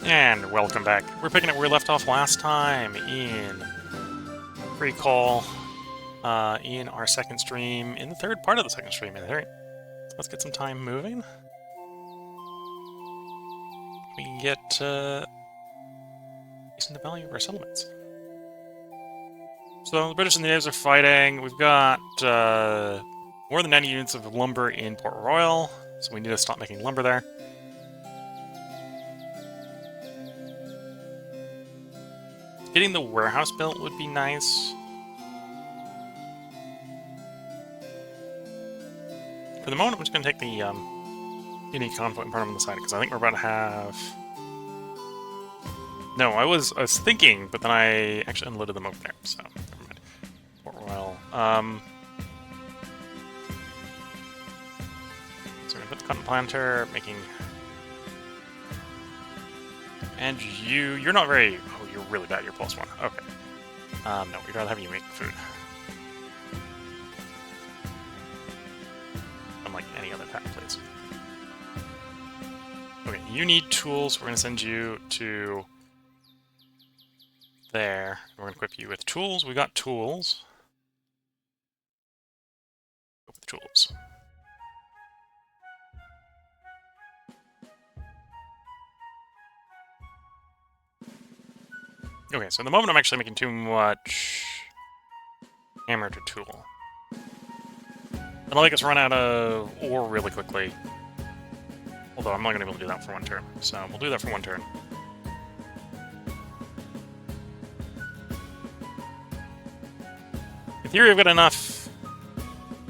And welcome back. We're picking up where we left off last time in FreeCol, in our second stream, in the third part of the second stream. Alright, let's get some time moving. We can get increasing the value of our settlements. So the British and the natives are fighting. We've got more than 90 units of lumber in Port Royal, so we need to stop making lumber there. Getting the warehouse built would be nice. For the moment, I'm just going to take the unique conflict and put them on the side, because I think we're about to have... No, I was thinking, but then I actually unloaded them over there, so never mind. Port Royal. So we're going to put the cotton planter, making... And you're not very... Oh, you're really bad, you're +1. Okay. No, we'd rather have you make food. Unlike any other pack, please. Okay, you need tools. We're going to send you to... there. We're going to equip you with tools. We got tools. Go with tools. Okay, so at the moment I'm actually making too much hammer to tool. That'll make us run out of ore really quickly. Although I'm not going to be able to do that for one turn, so we'll do that for one turn. In theory, I've got enough...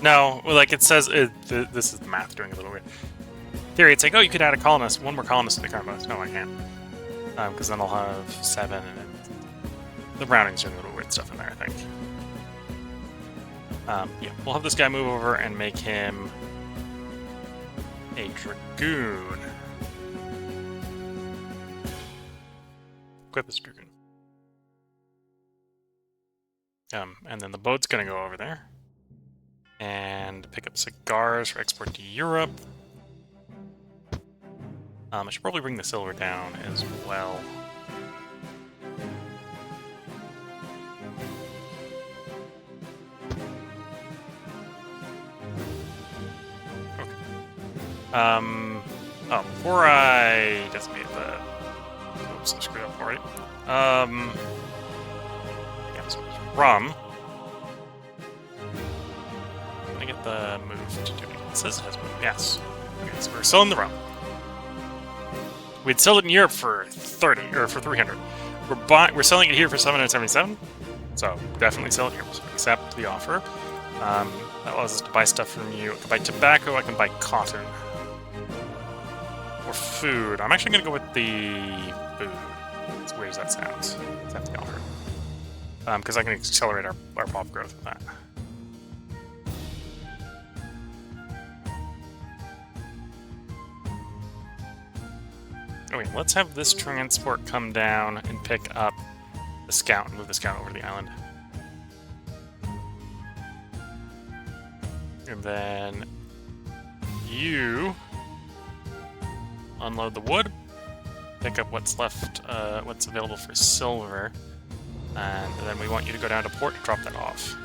No, well, like it says, this is the math doing a little weird. In theory, it's like, oh, you could add a colonist, one more colonist to the current bonus. No, I can't. Because then I'll have 7, and the rounding's doing a little weird stuff in there, I think. Yeah, we'll have this guy move over and make him a dragoon. Equip this dragoon. And then the boat's gonna go over there and pick up cigars for export to Europe. I should probably bring the silver down as well. Okay. Oh, before I decimate the... Oops, I screwed up already. Yeah, so it's rum. Let me get the move to do it. It says it has move. Yes. Okay, so we're selling the rum. We'd sell it in Europe for 30 or for 300. We're selling it here for 777. So definitely sell it here. So accept the offer. That allows us to buy stuff from you. I can buy tobacco. I can buy cotton or food. I'm actually going to go with the food. As weird as that sounds. Accept the offer. Because I can accelerate our pop growth with that. Okay, let's have this transport come down and pick up the scout and move the scout over to the island. And then you unload the wood, pick up what's left, what's available for silver, and then we want you to go down to port to drop that off.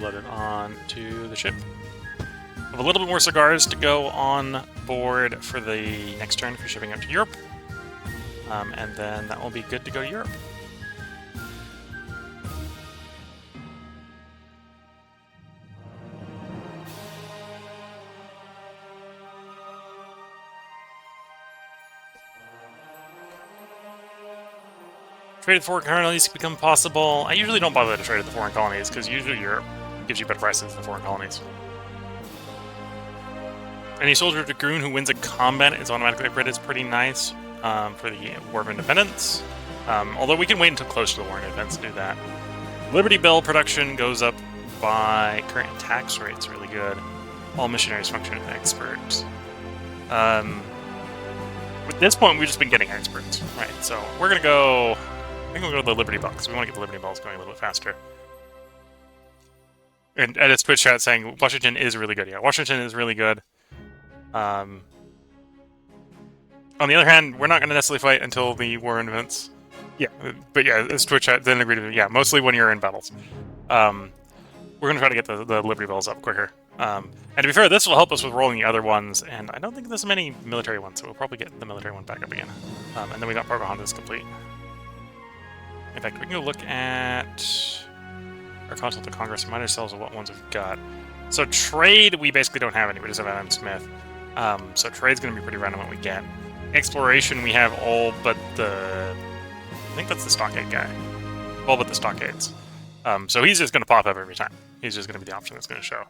Load it on to the ship. We have a little bit more cigars to go on board for the next turn for shipping out to Europe. And then that will be good to go to Europe. Trade with foreign colonies become possible. I usually don't bother to trade with the foreign colonies, because usually Europe gives you better prices than the foreign colonies. Any soldier or dragoon who wins a combat is automatically upgraded. It's pretty nice for the War of Independence. Although we can wait until close to the War of Independence to do that. Liberty Bell production goes up by current tax rates, really good. All missionaries function as experts. At this point, we've just been getting experts, right? So we're gonna go. I think we'll go to the Liberty Bell because we want to get the Liberty Bells going a little bit faster. And at his Twitch chat saying Washington is really good. Yeah, Washington is really good. On the other hand, we're not going to necessarily fight until the war events. Yeah, but yeah, his Twitch chat then agreed with me. Yeah, mostly when you're in battles. We're going to try to get the Liberty Bells up quicker. And to be fair, this will help us with rolling the other ones, and I don't think there's many military ones, so we'll probably get the military one back up again. And then we got Pocahontas complete. In fact, we can go look at our consulate to Congress, remind ourselves of what ones we've got. So trade, we basically don't have any. We just have Adam Smith. So trade's going to be pretty random what we get. Exploration, we have all but the... I think that's the stockade guy. All but the stockades. So he's just going to pop up every time. He's just going to be the option that's going to show.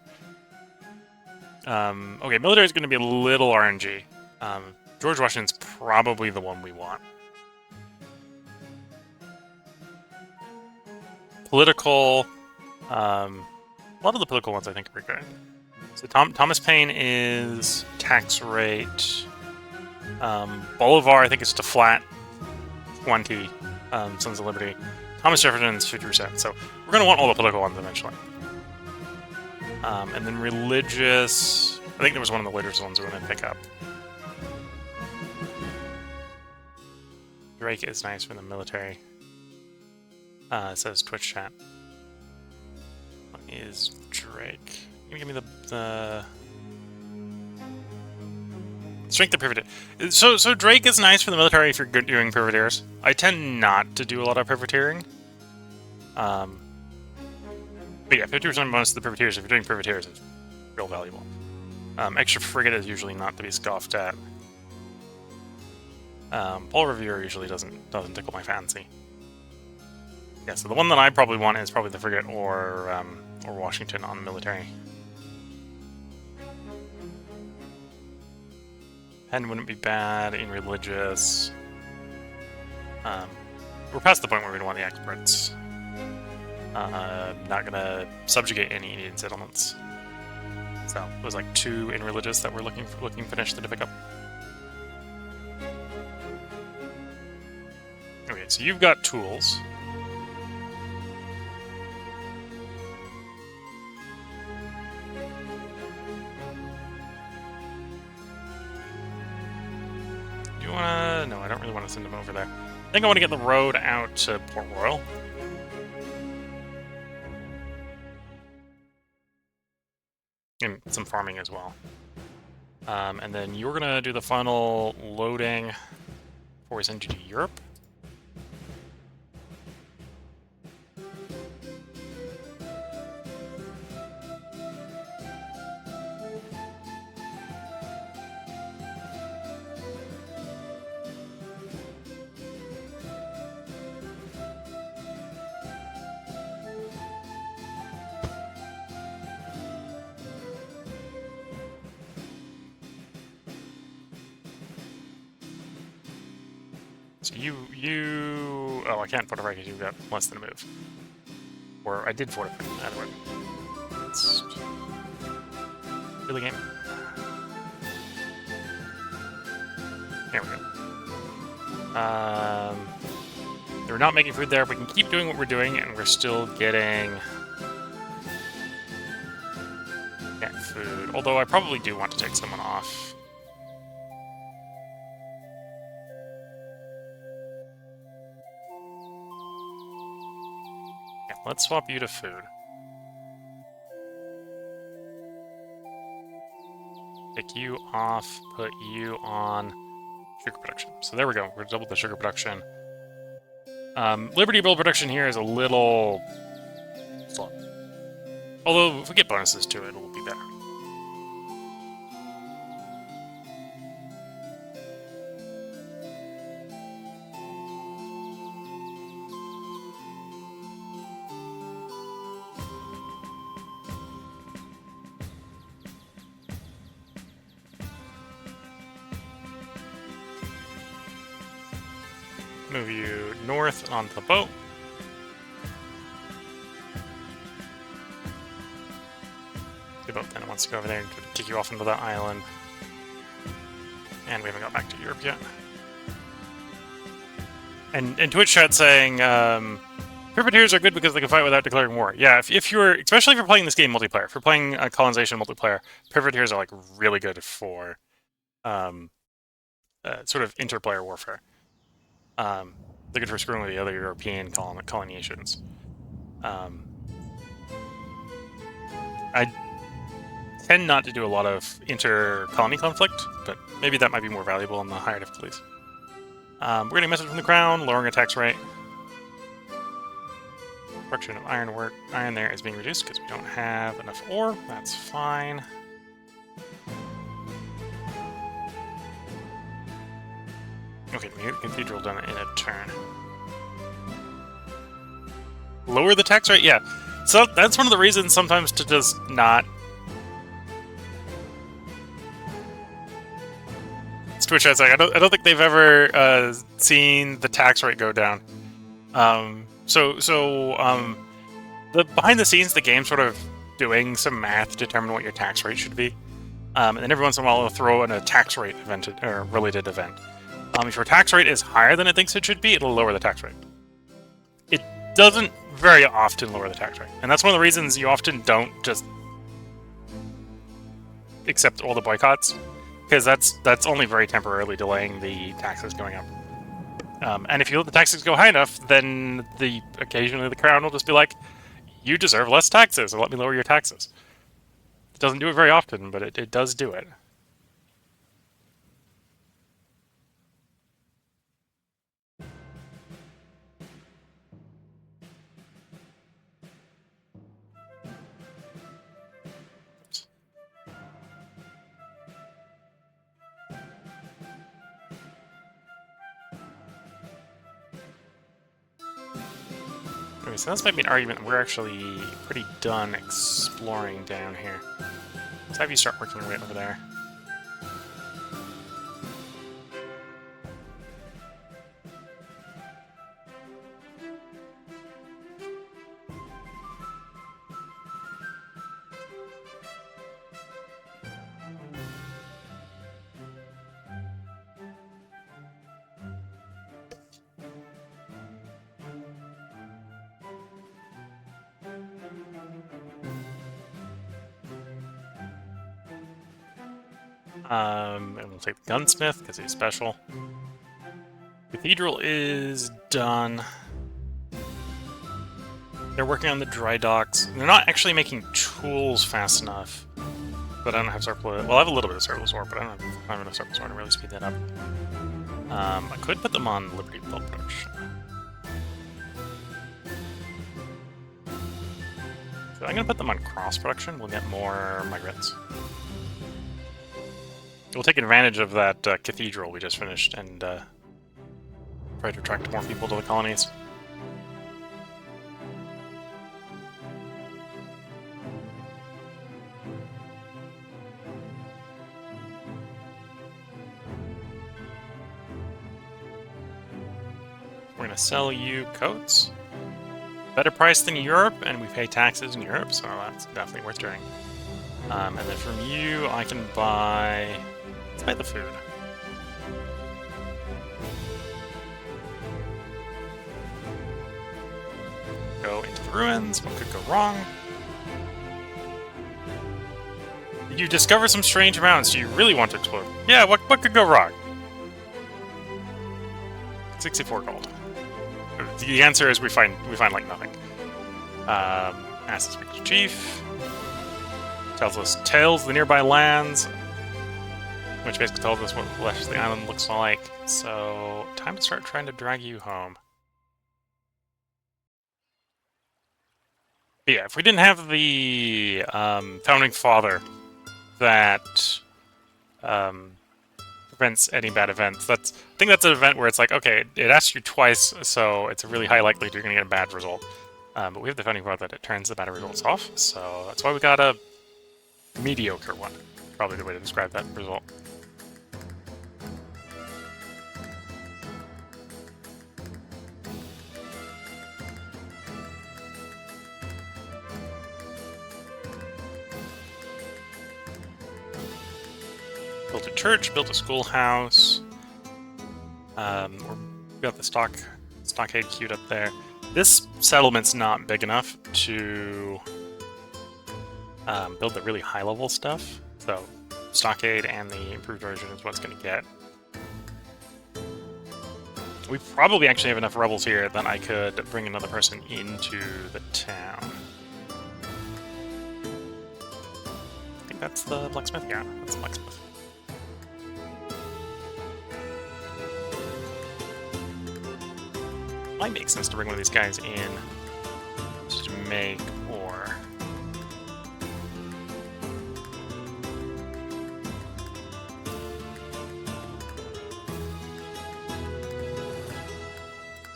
Okay, military is going to be a little RNG. George Washington's probably the one we want. Political... a lot of the political ones I think are pretty good. So Thomas Paine is tax rate. Bolivar I think is to flat 20. Sons of Liberty. Thomas Jefferson's 50%. So we're going to want all the political ones eventually. And then religious... I think there was one of the religious ones we're going to pick up. Drake is nice for the military. It says Twitch chat. What is Drake? Can you give me the... Strength of privateer. So Drake is nice for the military if you're good doing privateers. I tend not to do a lot of privateering. But yeah, 50% bonus to the privateers if you're doing privateers is real valuable. Extra frigate is usually not to be scoffed at. Paul Revere usually doesn't tickle my fancy. Yeah, so the one that I probably want is probably the frigate or Washington on the military. Penn wouldn't be bad in religious. We're past the point where we don't want the experts. Not gonna subjugate any Indian settlements. So it was like 2 in religious that we're looking finished to pick up. Okay, so you've got tools. Do you wanna... No, I don't really want to send them over there. I think I want to get the road out to Port Royal. And some farming as well. And then you're going to do the final loading before we send you to Europe. So you... Oh, I can't fortify because you've got less than a move. Or I did fortify. Either way. It's... Really game. There we go. We're not making food there. We can keep doing what we're doing, and we're still getting... food. Although I probably do want to take someone off. Let's swap you to food. Take you off, put you on sugar production. So there we go. We're double the sugar production. Liberty Bill production here is a little slow. Although if we get bonuses to it, it'll be better. Move you north onto the boat. The boat then wants to go over there and kick you off into that island. And we haven't got back to Europe yet. And Twitch chat saying, Privateers are good because they can fight without declaring war. Yeah, if you're, especially if you're playing this game multiplayer, if you're playing colonization multiplayer, privateers are like really good for sort of interplayer warfare. They're good for screwing with the other European colonizations. I tend not to do a lot of inter-colony conflict, but maybe that might be more valuable in the higher difficulties. We're getting a message from the Crown, lowering a tax rate. Production of iron there is being reduced because we don't have enough ore. That's fine. Okay, the cathedral done in a turn. Lower the tax rate? Yeah. So that's one of the reasons sometimes to just not... Twitch has like, I don't think they've ever seen the tax rate go down. The behind the scenes, the game's sort of doing some math to determine what your tax rate should be. And then every once in a while, it'll throw in a tax rate event or related event. If your tax rate is higher than it thinks it should be, it'll lower the tax rate. It doesn't very often lower the tax rate, and that's one of the reasons you often don't just accept all the boycotts, because that's only very temporarily delaying the taxes going up. And if you let the taxes go high enough, then occasionally the Crown will just be like, you deserve less taxes, or let me lower your taxes. It doesn't do it very often, but it does do it. Okay, so this might be an argument we're actually pretty done exploring down here. Let's have you start working your way over there. And we'll take the gunsmith because he's special. Cathedral is done. They're working on the dry docks. They're not actually making tools fast enough. But I don't have surplus. Well, I have a little bit of surplus ore, but I don't have enough surplus ore to really speed that up. I could put them on Liberty Bell production. So I'm gonna put them on cross production. We'll get more migrants. We'll take advantage of that cathedral we just finished and try to attract more people to the colonies. We're going to sell you coats. Better price than Europe, and we pay taxes in Europe, so that's definitely worth doing. And then from you, I can buy... Let's buy the food. Go into the ruins. What could go wrong? You discover some strange mountains. Do you really want to explore? Yeah, what could go wrong? 64 gold. The answer is we find like nothing. Asks to speak to Chief. Tells the nearby lands, which basically tells us what the rest of the island looks like. So, time to start trying to drag you home. But yeah, if we didn't have the founding father that prevents any bad events, I think that's an event where it's like, okay, it asks you twice, so it's a really high likelihood you're going to get a bad result. But we have the founding father that turns the bad results off, so that's why we got a mediocre one. Probably the way to describe that result. Built a church, built a schoolhouse. We've got the stockade queued up there. This settlement's not big enough to build the really high-level stuff, so Stockade and the improved version is what's going to get. We probably actually have enough rebels here that I could bring another person into the town. I think that's the blacksmith. Yeah, that's the blacksmith. Might make sense to bring one of these guys in to make ore.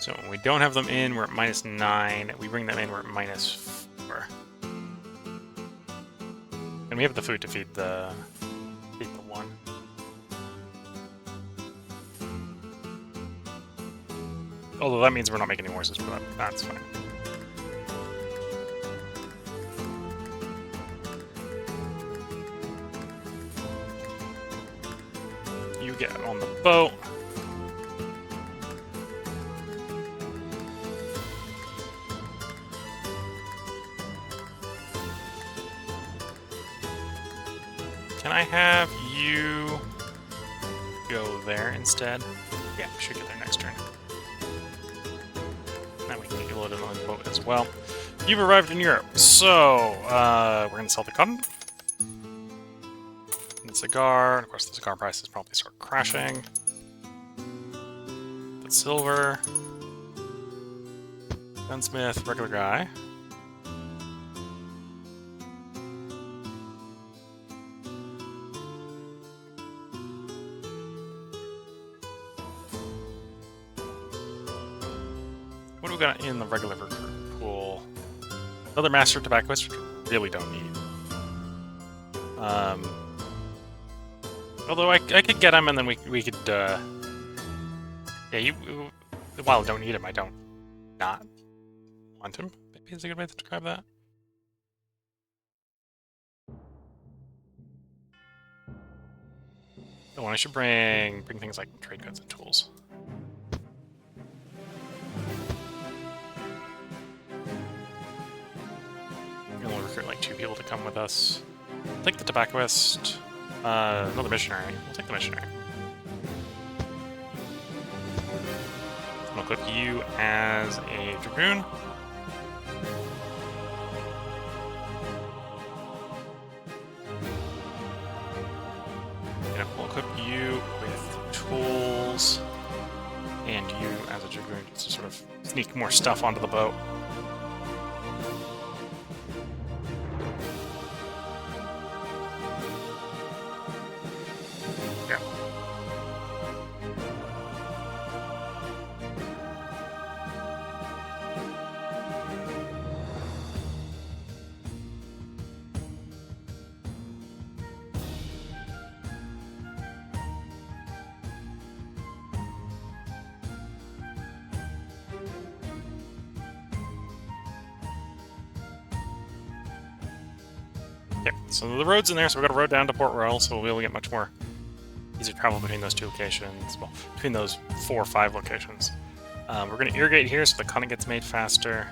So when we don't have them in, we're at -9. We bring them in, we're at -4. And we have the food to feed the one. Although that means we're not making any horses, but that's fine. You get on the boat. Can I have you go there instead? Yeah, we should get there next turn. Now we can get you loaded on the boat as well. You've arrived in Europe, so we're going to sell the cotton. And the cigar. Of course, the cigar prices probably start crashing. The silver. Gunsmith, regular guy. What do we got in the regular recruit pool? Another master tobacconist, which we really don't need. Although I could get him, and then we could. Yeah, while I don't need him, I don't not want him. Maybe is a good way to describe that. Oh, and I should bring things like trade goods and tools. We'll recruit like 2 people to come with us. Take the tobacconist. Another missionary. We'll take the missionary. I'll equip you as a dragoon. And we'll equip you with tools and you as a dragoon just to sort of sneak more stuff onto the boat. So the road's in there, so we've got a road down to Port Royal, so we'll be able to get much more easy travel between those 2 locations. Well, between those 4 or 5 locations. We're going to irrigate here so the cotton gets made faster.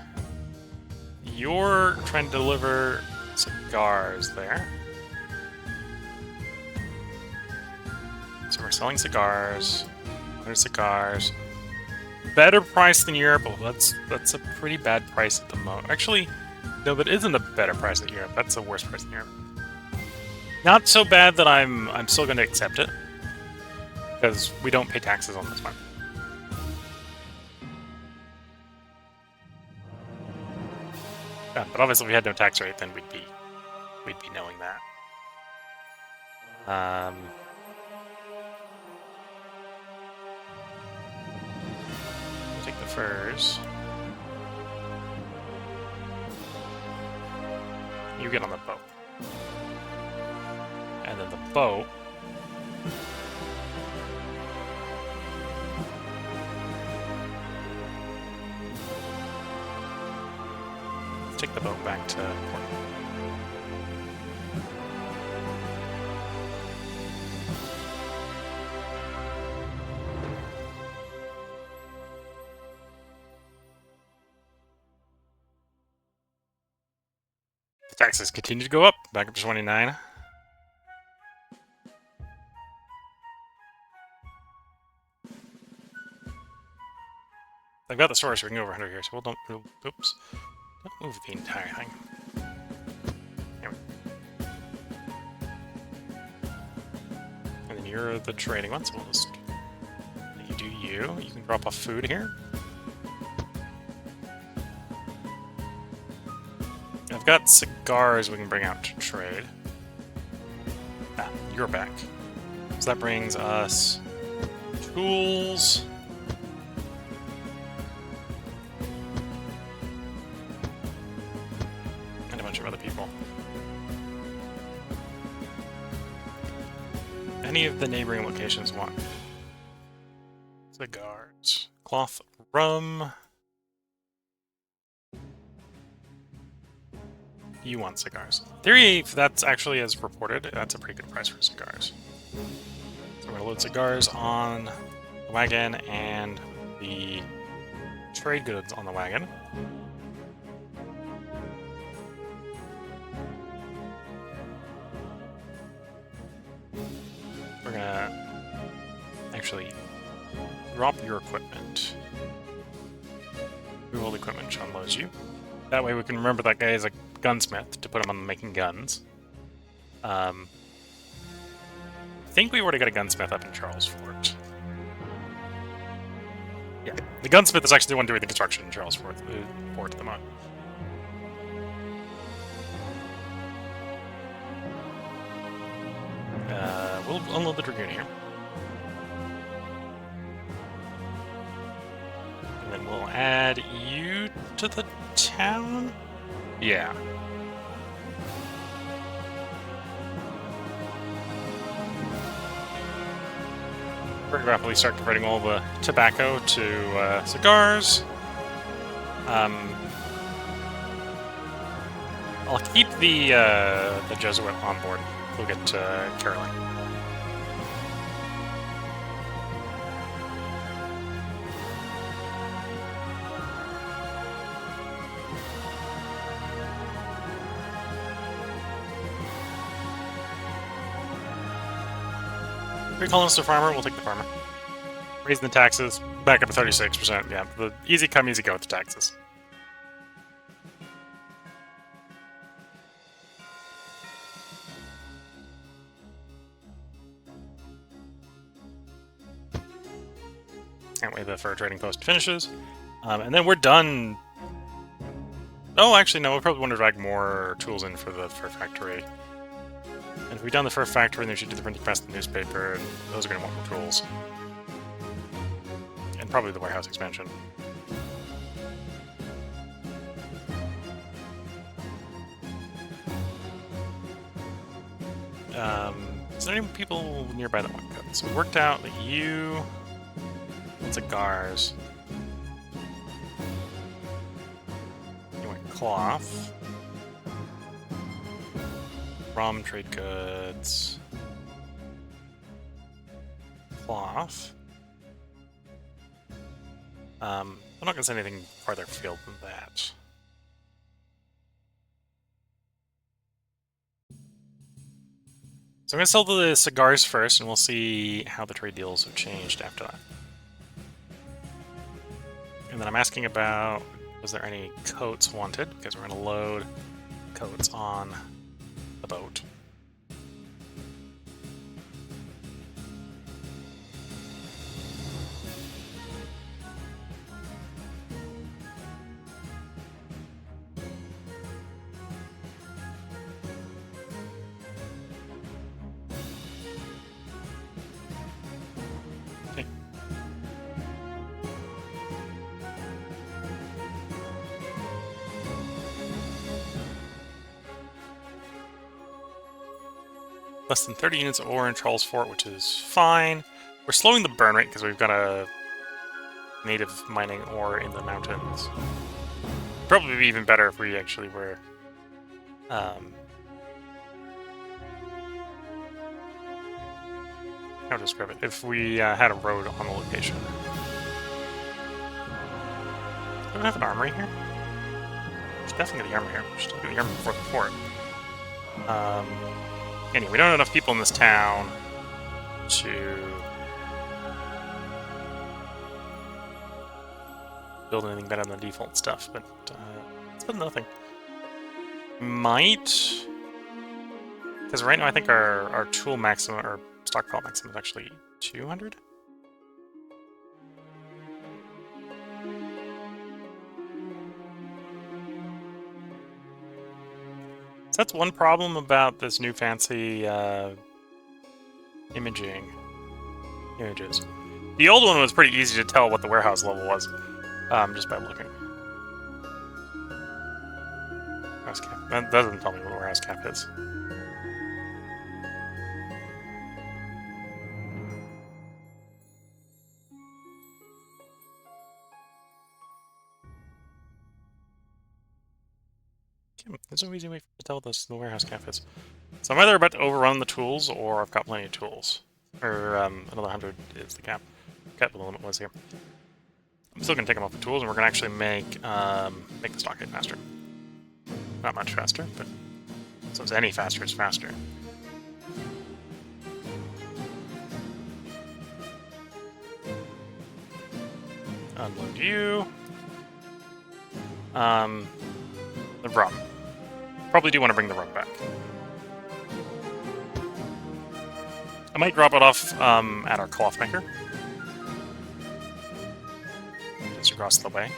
You're trying to deliver cigars there. So we're selling cigars. 100 cigars. Better price than Europe. Oh, that's a pretty bad price at the moment. Actually, no, that isn't a better price than Europe. That's the worst price in Europe. Not so bad that I'm still going to accept it, because we don't pay taxes on this one. Yeah, but obviously, if we had no tax rate, then we'd be knowing that. Take the furs. You get on the boat. And then the boat take the boat back to port. The taxes continue to go up, back up to 29. I've got the source, so we can go over 100 here, so we'll don't move the entire thing. And then you're the trading one, so we'll just you do you. You can drop off food here. I've got cigars we can bring out to trade. Ah, you're back. So that brings us tools. And a bunch of other people. Any of the neighboring locations want cigars. Cloth, rum. You want cigars. Theory, if that's actually as reported, that's a pretty good price for cigars. So we're gonna load cigars on the wagon and the trade goods on the wagon. We're gonna actually drop your equipment. Reroll equipment, which unloads you. That way we can remember that guy is a gunsmith to put him on making guns. I think we already got a gunsmith up in Charles Fort. Yeah, the gunsmith is actually the one doing the construction in Charles Fort at the moment. We'll unload the Dragoon here. And then we'll add you to the town? Yeah. We're gonna rapidly start converting all the tobacco to cigars. I'll keep the Jesuit on board. We'll get Caroline. FreeCol us the farmer, we'll take the farmer. Raising the taxes, back up to 36%. Yeah, the easy come, easy go with the taxes. Can't wait the fur trading post finishes. And then we're done. Oh, actually, no, we probably want to drag more tools in for the fur factory. And if we've done the fur factory, then we should do the printing press, the newspaper, and those are going to want more tools. And probably the warehouse expansion. Is there any people nearby that want cuts? So we worked out that you want cigars. You want cloth. Rum, trade goods. Cloth. I'm not going to say anything farther afield than that. So I'm going to sell the cigars first, and we'll see how the trade deals have changed after that. And then I'm asking about, was there any coats wanted? Because we're going to load coats on the boat. Okay. Less than 30 units of ore in Charles Fort, which is fine. We're slowing the burn rate because we've got a native mining ore in the mountains. Probably be even better if we actually were how to describe it? If we had a road on the location. Do we have an armory here? should definitely get the armor here. We should get the armor before the fort. Anyway, we don't have enough people in this town to build anything better than the default stuff, but it's been nothing. Might... Because right now I think our tool maximum, or stockpile maximum is actually 200? So that's one problem about this new fancy images. The old one was pretty easy to tell what the warehouse level was, just by looking. Warehouse cap. That doesn't tell me what a warehouse cap is. There's no easy way to tell what the warehouse cap is. So I'm either about to overrun the tools, or I've got plenty of tools. Or another 100 is the cap. Cap the limit was here. I'm still going to take them off the tools, and we're going to actually make the stock hit faster. Not much faster, but so it's any faster, it's faster. Unload you. The rum. Probably do want to bring the rum back. I might drop it off at our cloth maker. Just across the way.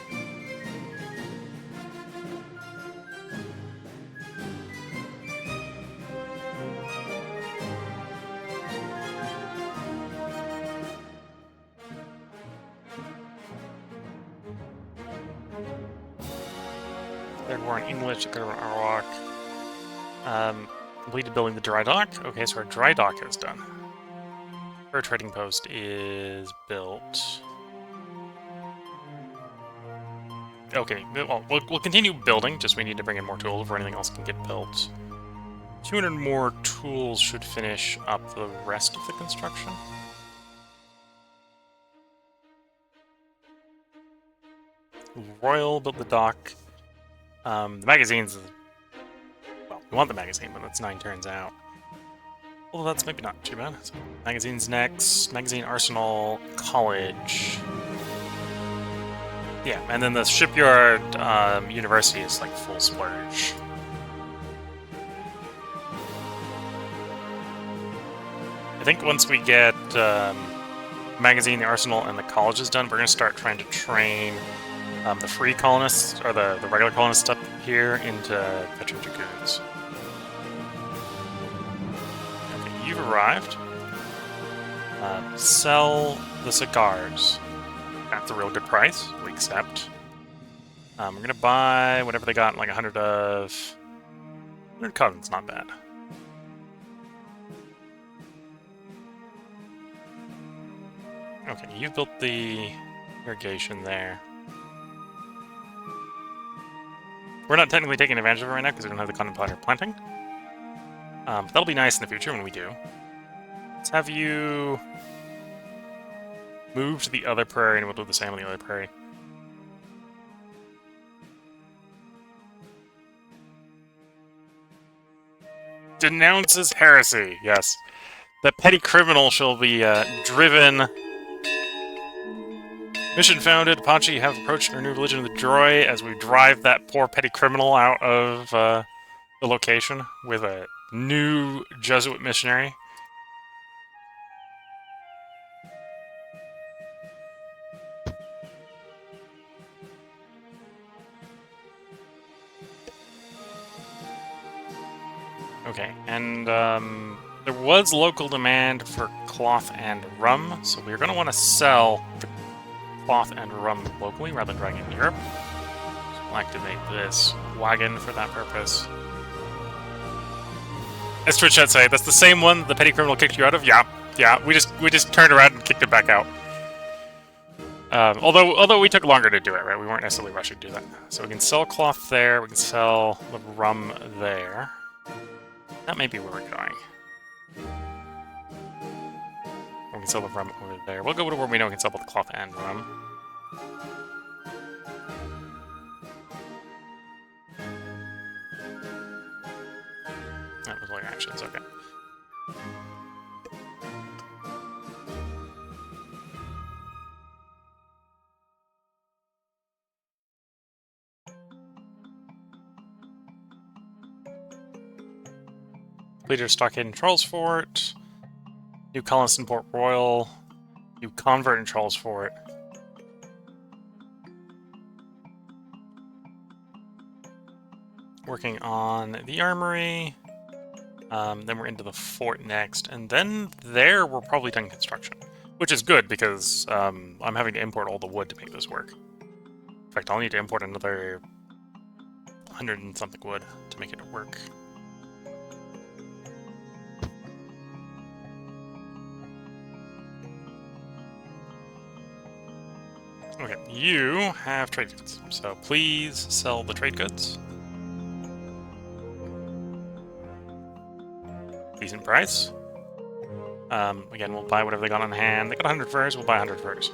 Third war in English, third war in Arwak. Completed building the dry dock. Okay, so our dry dock is done. Our trading post is built. Okay, well, we'll continue building, just we need to bring in more tools before anything else can get built. 200 more tools should finish up the rest of the construction. Royal built the dock. The magazines... Well, we want the magazine, but that's 9 turns out. Although that's maybe not too bad. So, magazines next. Magazine Arsenal. College. Yeah, and then the shipyard university is like full splurge. I think once we get magazine, the arsenal, and the college is done, we're going to start trying to train the free colonists, or the regular colonists up here, into veteran dragoons. Okay, you've arrived. Sell the cigars. That's a real good price. We accept. We're going to buy whatever they got, like 100 of... 100 cotton's not bad. Okay, you've built the irrigation there. We're not technically taking advantage of it right now because we don't have the cotton planting. But that'll be nice in the future when we do. Let's have you move to the other prairie, and we'll do the same on the other prairie. Denounces heresy, yes. The petty criminal shall be driven. Mission founded. Apache have approached our new religion of the Droy as we drive that poor petty criminal out of the location with a new Jesuit missionary. Okay, and there was local demand for cloth and rum, so we're going to want to sell the cloth and rum locally rather than driving in Europe. So we'll activate this wagon for that purpose. As Twitch chat say, that's the same one the petty criminal kicked you out of? Yeah, we just turned around and kicked it back out. Although we took longer to do it, right? We weren't necessarily rushing to do that. So we can sell cloth there, we can sell the rum there. That may be where we're going. We can sell the rum over there. We'll go to where we know we can sell both cloth and rum. deploy actions, okay. Leader stockade in Charles Fort. New colonist in Port Royal. New convert in Charles Fort. Working on the armory. Then we're into the fort next, and then there we're probably done construction, which is good because I'm having to import all the wood to make this work. In fact, I'll need to import another 100 and something wood to make it work. Okay, you have trade goods, so please sell the trade goods. Decent price. Again, we'll buy whatever they got on hand. They got 100 furs, we'll buy 100 furs.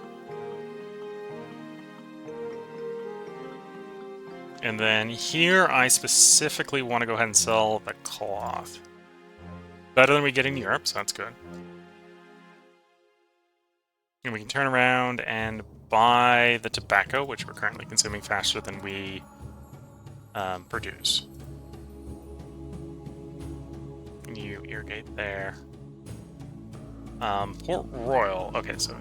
And then here, I specifically want to go ahead and sell the cloth. Better than we get in Europe, so that's good. And we can turn around and buy the tobacco, which we're currently consuming faster than we produce. You irrigate there. Port Royal. Okay, so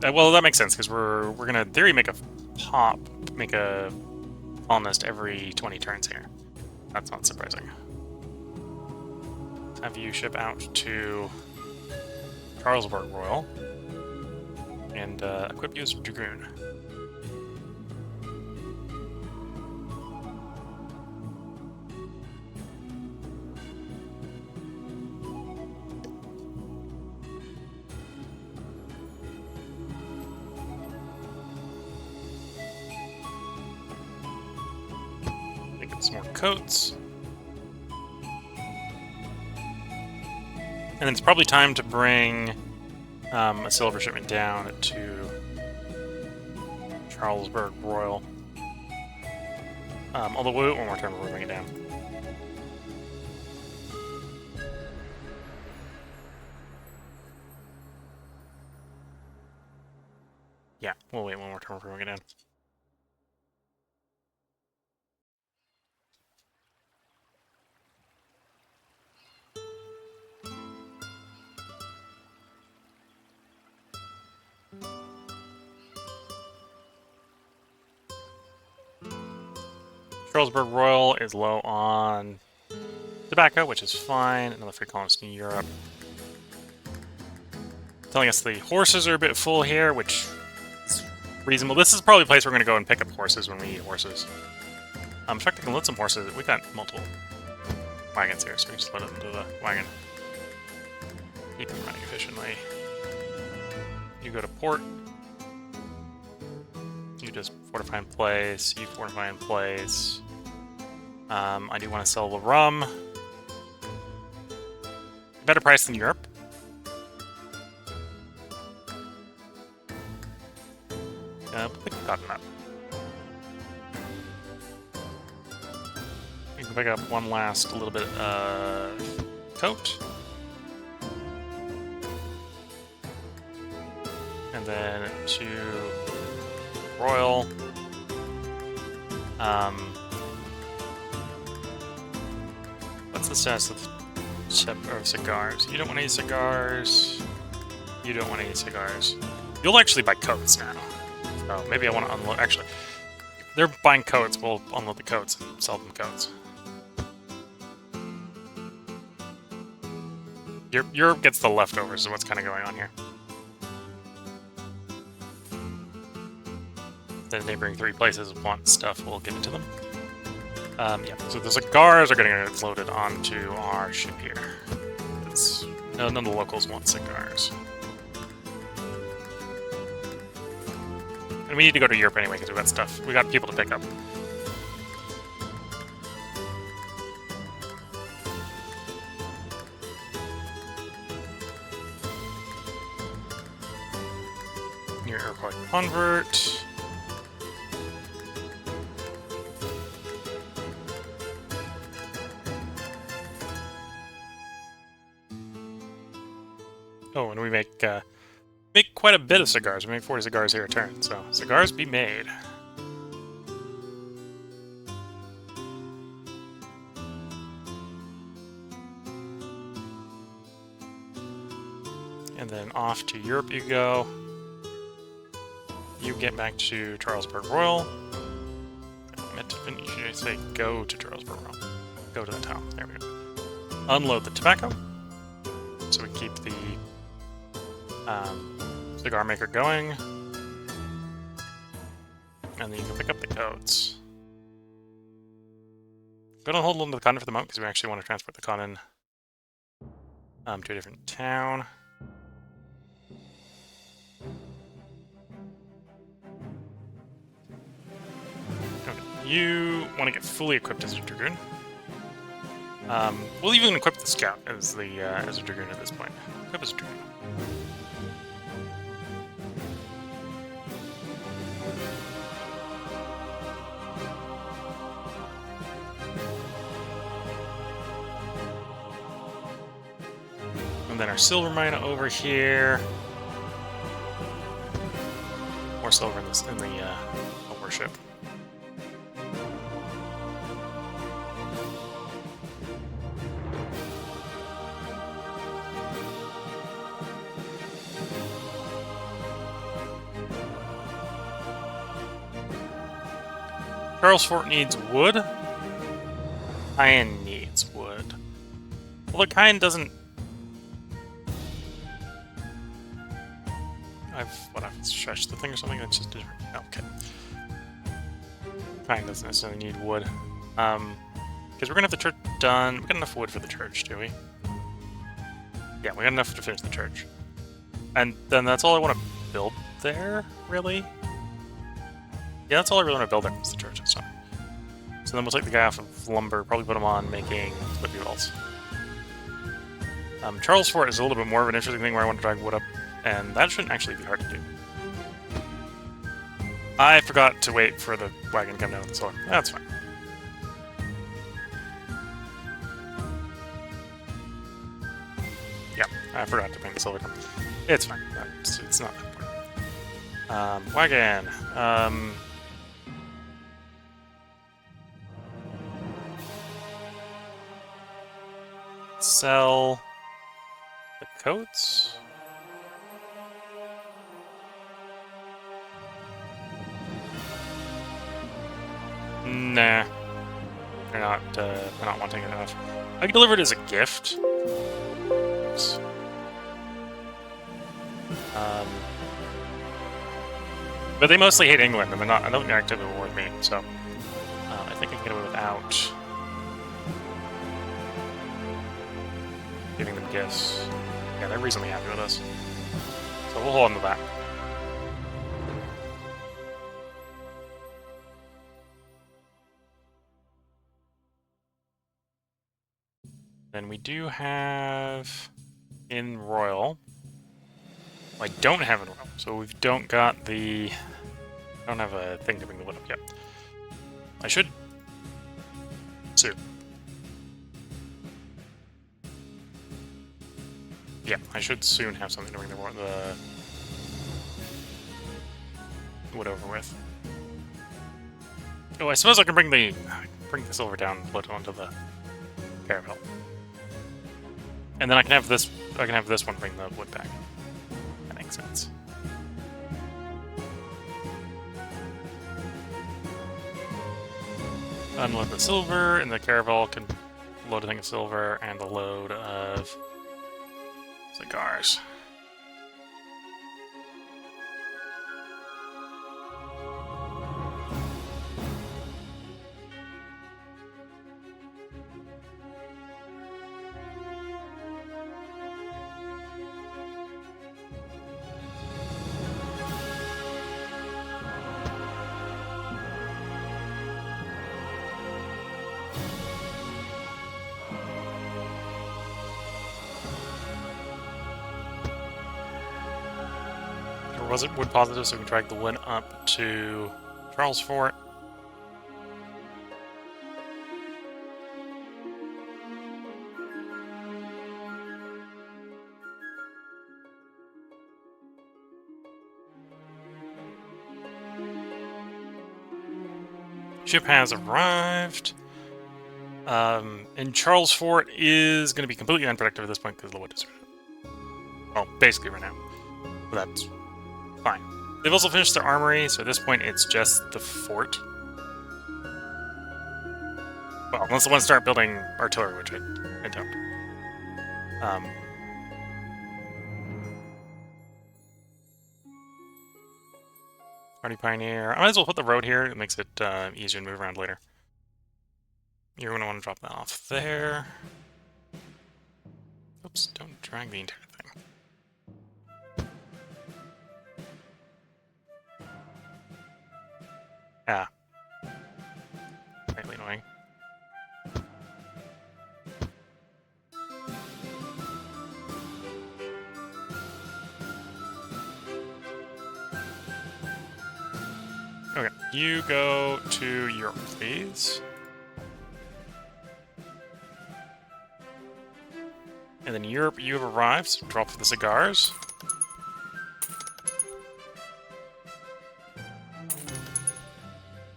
well, that makes sense because we're gonna in theory make a colonist every 20 turns here. That's not surprising. Have you ship out to Charlesburg Royal and equip you as Dragoon. Some more coats. And then it's probably time to bring a silver shipment down to Charlesburg Royal. Although we'll wait one more turn before we bring it down. Yeah, we'll wait one more turn before we bring it down. Charlesburg Royal is low on tobacco, which is fine. Another free colonist in Europe. Telling us the horses are a bit full here, which is reasonable. This is probably a place we're going to go and pick up horses when we need horses. In fact, I can load some horses. We got multiple wagons here, so we just load them into the wagon. Keep them running efficiently. You go to port. You just fortify in place. You fortify in place. I do want to sell the rum. Better price than Europe. But they can cotton up. We can pick up one last little bit of coat. And then to Royal. What's the status of cigars? You don't want any cigars. You don't want any cigars. You'll actually buy coats now. So maybe I want to unload. Actually, they're buying coats. We'll unload the coats and sell them coats. Europe gets the leftovers, is what's kind of going on here. The neighboring 3 places want stuff, we'll give it to them. Yeah, so the cigars are going to get loaded onto our ship here. None of the locals want cigars. And we need to go to Europe anyway, because we got stuff. We got people to pick up. Your Iroquois convert. Oh, and we make quite a bit of cigars. We make 40 cigars here a turn, so cigars be made. And then off to Europe you go. You get back to Charlesburg Royal. I meant to finish, you say go to Charlesburg Royal. Go to the town. There we go. Unload the tobacco. So we keep the cigar maker going. And then you can pick up the codes. Go and hold on to the continent for the moment because we actually want to transport the continent to a different town. You want to get fully equipped as a Dragoon. We'll even equip the Scout as a Dragoon at this point. Equip as a Dragoon. And then our silver mine over here. More silver in the warship. Charles Fort needs wood. Cayenne needs wood. Well, the Cayenne doesn't. I've stretched the thing or something. That's just different. Okay. Cayenne doesn't necessarily need wood. Because we're gonna have the church done. We got enough wood for the church, do we? Yeah, we got enough to finish the church. And then that's all I want to build there, really. Yeah, that's all I really want to build there is the church and stuff. So then we'll take the guy off of lumber, probably put him on making flippy walls. Charles Fort is a little bit more of an interesting thing where I want to drag wood up, and that shouldn't actually be hard to do. I forgot to wait for the wagon to come down with the sword. That's fine. Yeah, I forgot to bring the silver down. It's fine. It's not that important. Wagon. Sell the coats. Nah, they're not wanting it enough. I can deliver it as a gift. Oops. But they mostly hate England, and they're not. I don't think they're actively war with me, so I think I can get away without giving them gifts. Yeah, they're reasonably happy with us, so we'll hold on to that. Then we do have in Royal. Well, I don't have in Royal, so we don't got the. I don't have a thing to bring the wood up yet. I should soon. Yeah, I should soon have something to bring the wood over with. Oh, I suppose I can bring the silver down and put it onto the caravel. And then I can have this one bring the wood back. That makes sense. Unload the silver, and the caravel can load a thing of silver and a load of cigars. Or was it wood positive, so we can drag the wood up to Charles Fort? Ship has arrived. And Charles Fort is going to be completely unproductive at this point because of the wood is. Well, basically right now. But that's fine. They've also finished their armory, so at this point it's just the fort. Well, unless they want to start building artillery, which I don't. Party Pioneer. I might as well put the road here. It makes it easier to move around later. You're going to want to drop that off there. Oops, don't drag the entire thing. Ah. Slightly annoying. Okay, you go to Europe, please. And then Europe, you have arrived, so drop the cigars.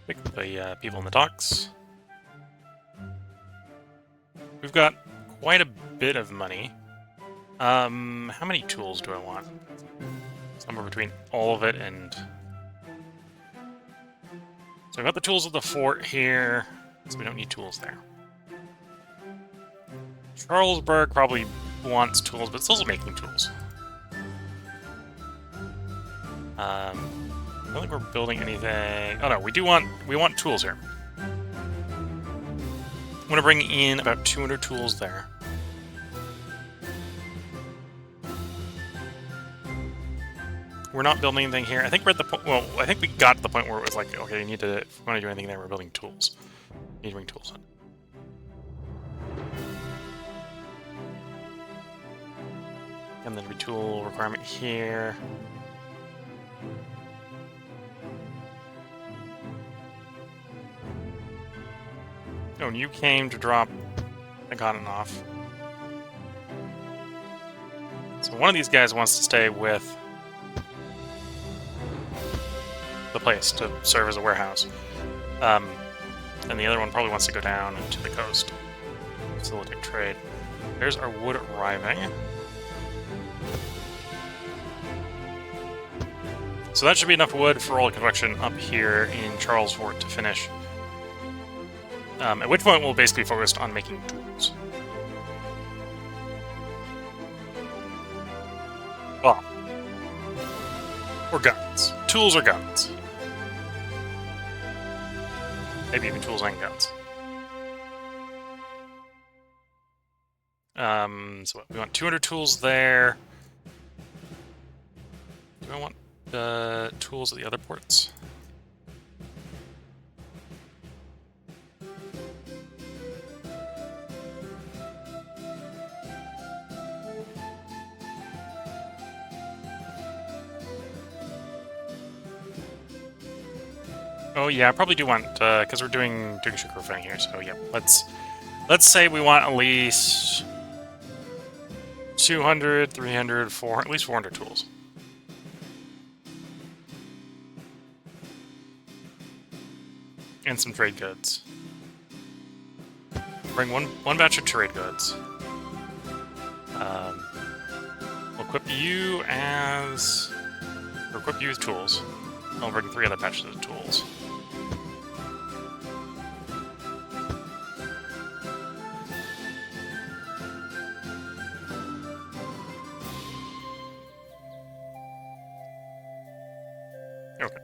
Pick the people in the docks. We've got quite a bit of money. How many tools do I want? Somewhere between all of it and... So I've got the tools of the fort here, so we don't need tools there. Charlesburg probably wants tools, but it's also making tools. I don't think we're building anything. Oh no, we want tools here. I'm gonna bring in about 200 tools there. We're not building anything here. I think we're at the point. Well, I think we got to the point where it was like, okay, you need to. If we want to do anything there, we're building tools. We need to bring tools in. And then retool requirement here. Oh, and you came to drop the cannon off. So one of these guys wants to stay with the place to serve as a warehouse. And the other one probably wants to go down to the coast. Facilitate trade. There's our wood arriving. So that should be enough wood for all the construction up here in Charles Fort to finish. At which point we'll basically focus on making tools. Well, or guns. Tools or guns. Maybe even tools and guns. So what, we want 200 tools there. Do I want the tools at the other ports? Oh yeah, I probably do want, because we're doing sugar thing here, so yeah, let's say we want at least 200, 300, 400, at least 400 tools. And some trade goods. Bring one batch of trade goods. We'll equip you as... or equip you with tools. I'll bring 3 other batches of tools. Okay.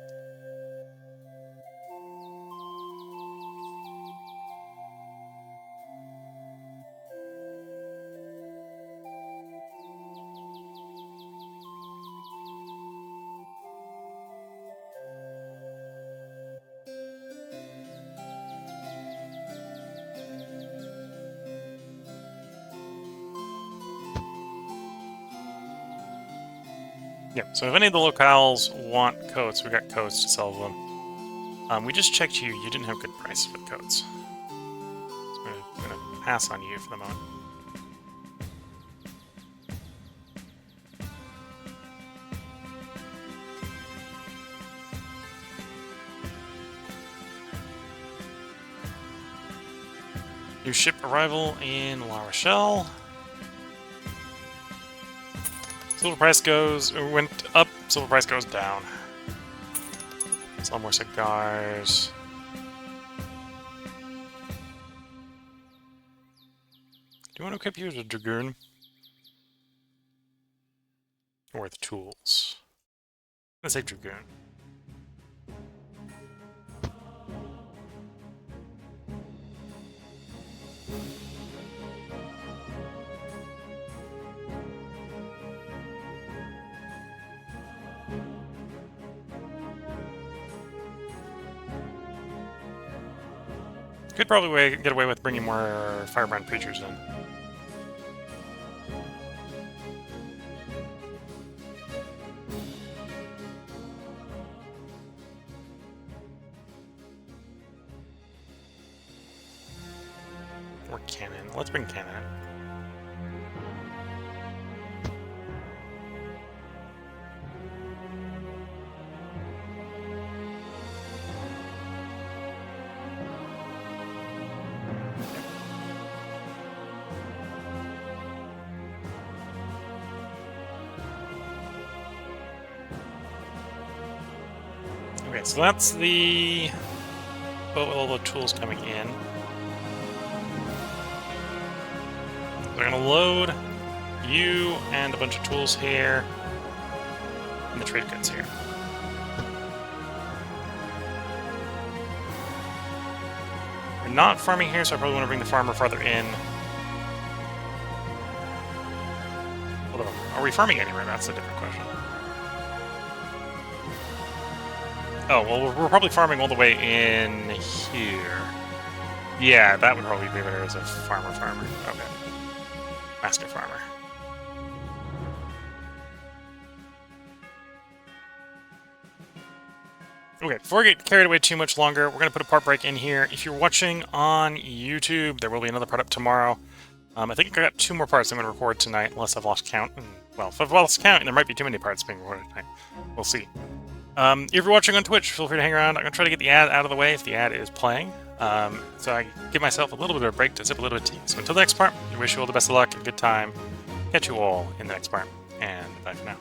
Yeah, so if any of the locales want coats, we got coats to sell them. We just checked you. You didn't have good price for the coats. So I'm gonna pass on you for the moment. New ship arrival in La Rochelle. Silver price went up, silver price goes down. Sell more cigars. Do you want to equip you as a Dragoon? Or with tools? Let's say Dragoon. Could probably get away with bringing more Firebrand Preachers in. Or Cannon. Let's bring Cannon in. Okay, so that's the boat with all the tools coming in. We're gonna load you and a bunch of tools here, and the trade goods here. We're not farming here, so I probably want to bring the farmer farther in. Hold on, are we farming anywhere? That's a different question. Oh, well, we're probably farming all the way in here. Yeah, that would probably be better as a farmer. Okay. Master farmer. Okay, before we get carried away too much longer, we're going to put a part break in here. If you're watching on YouTube, there will be another part up tomorrow. I think I got 2 more parts I'm going to record tonight, unless I've lost count. Well, if I've lost count, there might be too many parts being recorded tonight. We'll see. If you're watching on Twitch, feel free to hang around. I'm going to try to get the ad out of the way if the ad is playing. So I give myself a little bit of a break to sip a little bit of tea. So until the next part, I wish you all the best of luck and good time. Catch you all in the next part, and bye for now.